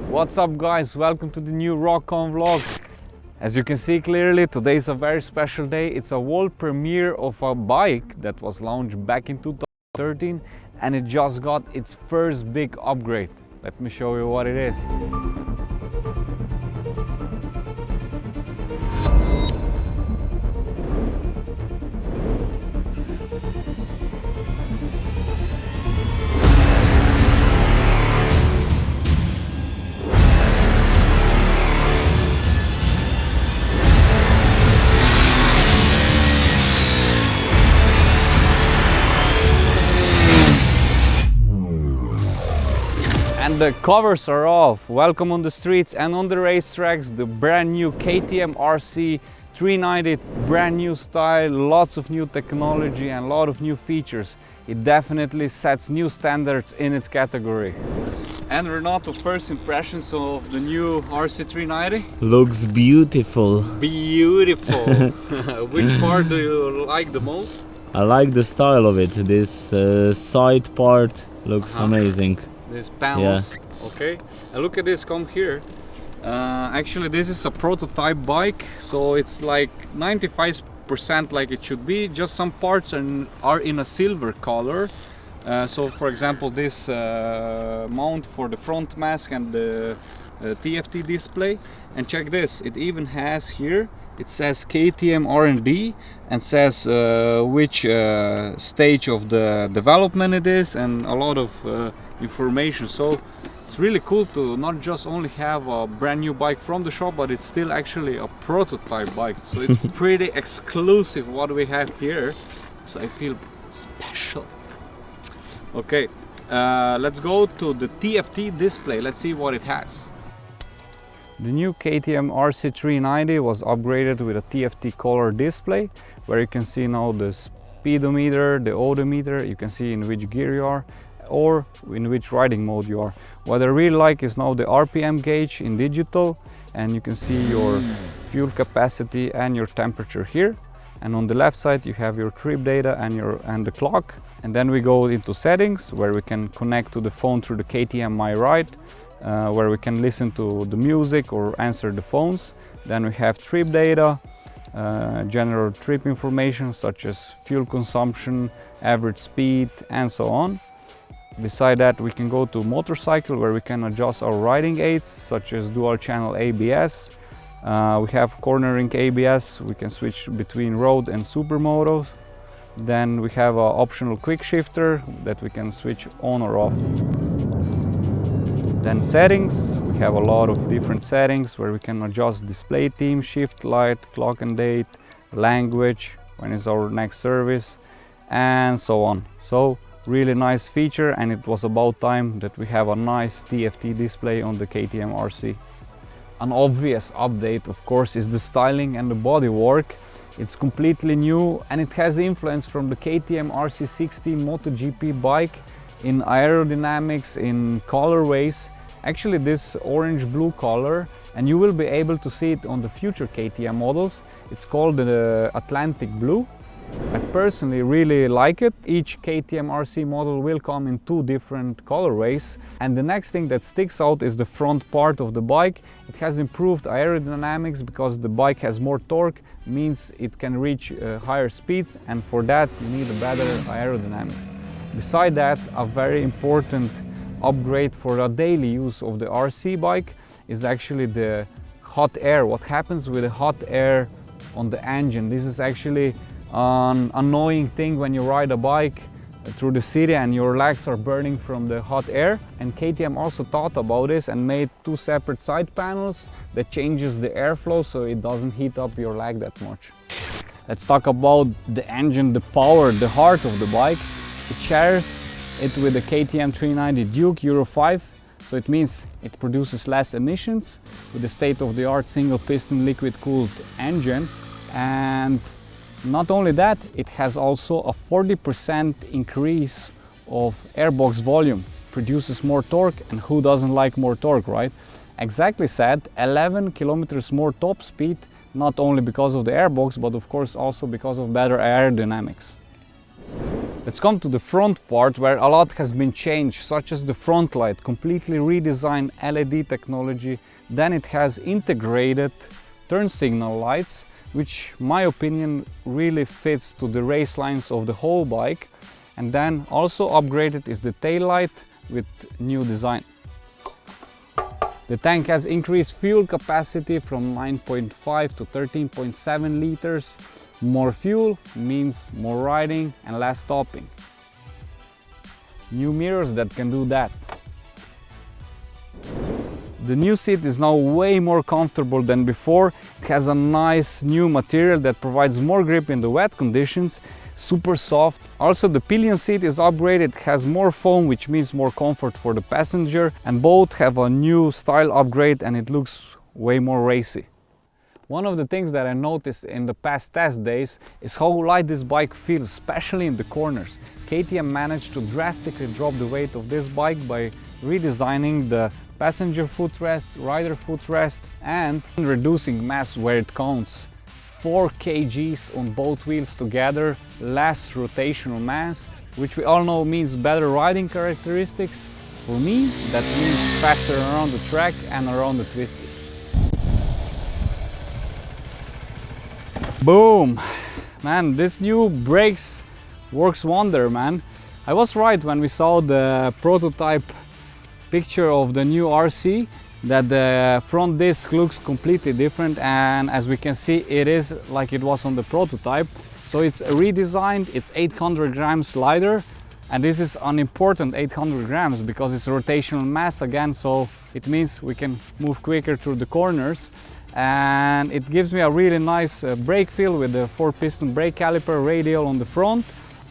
What's up guys, welcome to the new Rock-On vlog. As you can see clearly, today is a very special day. It's a world premiere of a bike that was launched back in 2013 and it just got its first big upgrade. Let me show you what it is. And the covers are off. Welcome on the streets and on the racetracks, the brand new KTM Rc 390, brand new style, lots of new technology and a lot of new features. It definitely sets new standards in its category. And Renato, first impressions of the new Rc 390? Looks beautiful. Beautiful. Which part do you like the most? I like the style of it. This side part looks amazing. These panels, yeah. Okay, and look at this, come here. Actually this is a prototype bike, so it's like 95% like it should be, just some parts are in a silver color. So for example this mount for the front mask and the TFT display, and check this, it even has here, it says KTM R&D and says which stage of the development it is and a lot of information. So it's really cool to not just only have a brand new bike from the shop, but it's still actually a prototype bike. So it's pretty exclusive what we have here. So I feel special. Okay, let's go to the TFT display. Let's see what it has. The new KTM Rc 390 was upgraded with a TFT color display, where you can see now the speedometer, the odometer, you can see in which gear you are or in which riding mode you are. What I really like is now the RPM gauge in digital, and you can see your fuel capacity and your temperature here. And on the left side you have your trip data and the clock. And then we go into settings, where we can connect to the phone through the KTM My Ride, where we can listen to the music or answer the phones. Then we have trip data, general trip information such as fuel consumption, average speed and so on. Beside that we can go to motorcycle, where we can adjust our riding aids such as dual channel ABS. We have cornering ABS, we can switch between road and supermoto. Then we have an optional quick shifter that we can switch on or off. Then settings, we have a lot of different settings where we can adjust display theme, shift light, clock and date, language, when is our next service and so on. So really nice feature, and it was about time that we have a nice TFT display on the KTM Rc. An obvious update of course is the styling and the bodywork. It's completely new and it has influence from the KTM RC60 MotoGP bike in aerodynamics, in colorways. Actually this orange blue color, and you will be able to see it on the future KTM models. It's called the Atlantic Blue. I personally really like it. Each KTM Rc model will come in two different colorways. And the next thing that sticks out is the front part of the bike. It has improved aerodynamics because the bike has more torque, means it can reach higher speed, and for that you need a better aerodynamics. Beside that, a very important upgrade for a daily use of the RC bike is actually the hot air. What happens with the hot air on the engine? This is actually an annoying thing when you ride a bike through the city and your legs are burning from the hot air. And KTM also thought about this and made two separate side panels that changes the airflow so it doesn't heat up your leg that much. Let's talk about the engine, the power, the heart of the bike. It shares it with the KTM 390 Duke Euro 5, so it means it produces less emissions with the state-of-the-art single piston liquid cooled engine. And not only that, it has also a 40% increase of airbox volume, produces more torque, and who doesn't like more torque, right? Exactly said, 11 kilometers more top speed, not only because of the airbox, but of course also because of better aerodynamics. Let's come to the front part, where a lot has been changed, such as the front light, completely redesigned LED technology. Then it has integrated turn signal lights, which my opinion really fits to the race lines of the whole bike. And then also upgraded is the tail light with new design. The tank has increased fuel capacity from 9.5 to 13.7 liters. More fuel means more riding and less stopping. New mirrors that can do that. The new seat is now way more comfortable than before. It has a nice new material that provides more grip in the wet conditions. Super soft. Also the pillion seat is upgraded, it has more foam, which means more comfort for the passenger, and both have a new style upgrade and it looks way more racy. One of the things that I noticed in the past test days is how light this bike feels, especially in the corners. KTM managed to drastically drop the weight of this bike by redesigning the passenger footrest, rider footrest, and reducing mass where it counts. 4 kgs on both wheels together, less rotational mass, which we all know means better riding characteristics. For me, that means faster around the track and around the twisties. Boom! Man, this new brakes works wonder, man. I was right when we saw the prototype picture of the new RC, that the front disc looks completely different, and as we can see, it is like it was on the prototype. So it's redesigned, it's 800 grams lighter, and this is an important 800 grams because it's rotational mass again, so it means we can move quicker through the corners. And it gives me a really nice brake feel with the 4-piston brake caliper radial on the front,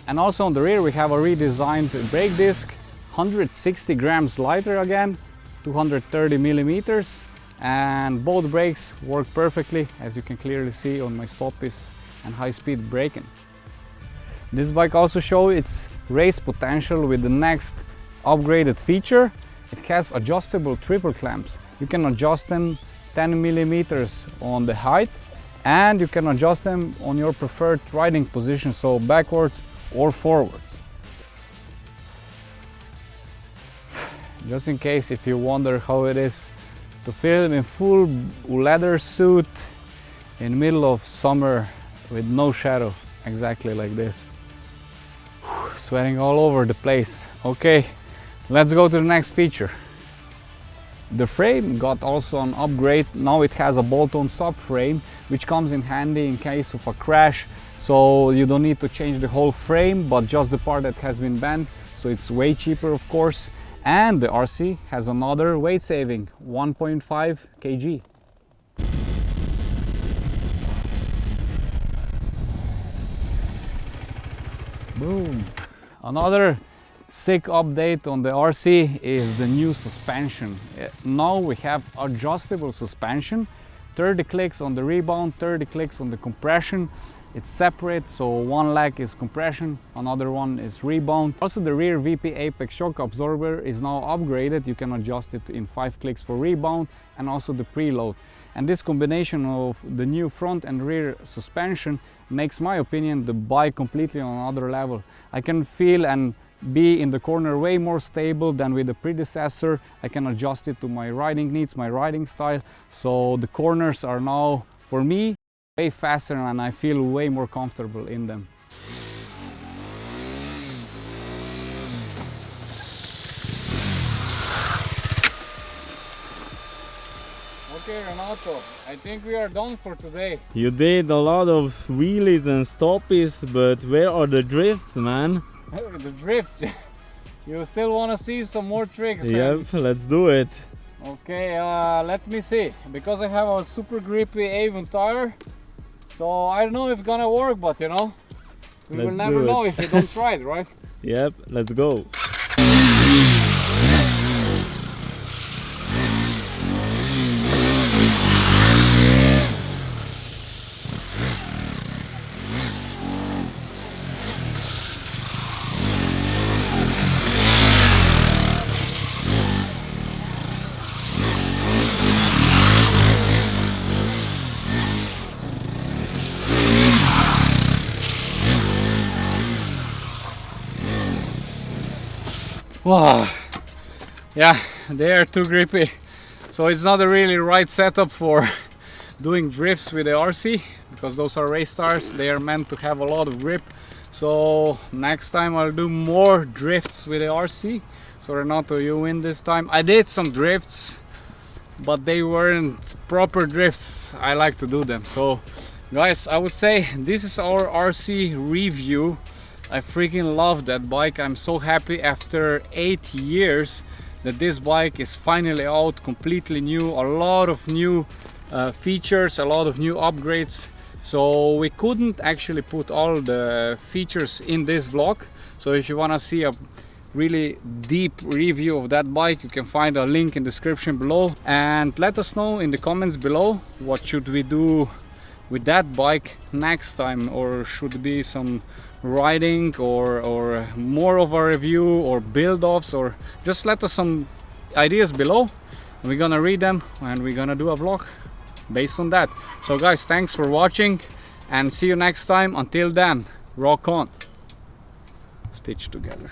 and also on the rear we have a redesigned brake disc, 160 grams lighter again, 230 millimeters, and both brakes work perfectly, as you can clearly see on my stoppies and high-speed braking. This bike also shows its race potential with the next upgraded feature. It has adjustable triple clamps. You can adjust them 10 millimeters on the height, and you can adjust them on your preferred riding position, so backwards or forwards. Just in case if you wonder how it is to film in full leather suit in the middle of summer with no shadow, exactly like this. Sweating all over the place. Okay, let's go to the next feature. The frame got also an upgrade. Now it has a bolt-on subframe, which comes in handy in case of a crash, so you don't need to change the whole frame but just the part that has been bent, so it's way cheaper of course. And the RC has another weight saving, 1.5 kg. Boom! Another sick update on the RC is the new suspension. Now we have adjustable suspension, 30 clicks on the rebound, 30 clicks on the compression. It's separate, so one leg is compression, another one is rebound. Also the rear VP Apex shock absorber is now upgraded. You can adjust it in 5 clicks for rebound and also the preload. And this combination of the new front and rear suspension makes, my opinion, the bike completely on another level. I can feel and be in the corner way more stable than with the predecessor. I can adjust it to my riding needs, my riding style. So the corners are now, for me, way faster and I feel way more comfortable in them. Okay, Renato, I think we are done for today. You did a lot of wheelies and stoppies, but where are the drifts, man? The drifts. You still want to see some more tricks? Yep, let's do it. Okay, let me see. Because I have a super grippy Avon tire, so I don't know if it's gonna work, but you know, we will never know if you don't try it, right? Yep, let's go. Wow. Yeah, they are too grippy, so it's not a really right setup for doing drifts with the RC, because those are race stars. They are meant to have a lot of grip. So next time I'll do more drifts with the RC. So Renato, you win this time. I did some drifts, but they weren't proper drifts. I like to do them. So guys, I would say this is our RC review. I freaking love that bike. I'm so happy after 8 years that this bike is finally out, completely new, a lot of new features, a lot of new upgrades. So we couldn't actually put all the features in this vlog. So if you want to see a really deep review of that bike, you can find a link in the description below, and let us know in the comments below what should we do with that bike next time, or should it be some riding or more of a review or build-offs, or just let us some ideas below. We're gonna read them and we're gonna do a vlog based on that. So guys, thanks for watching and see you next time. Until then, rock on, stitch together.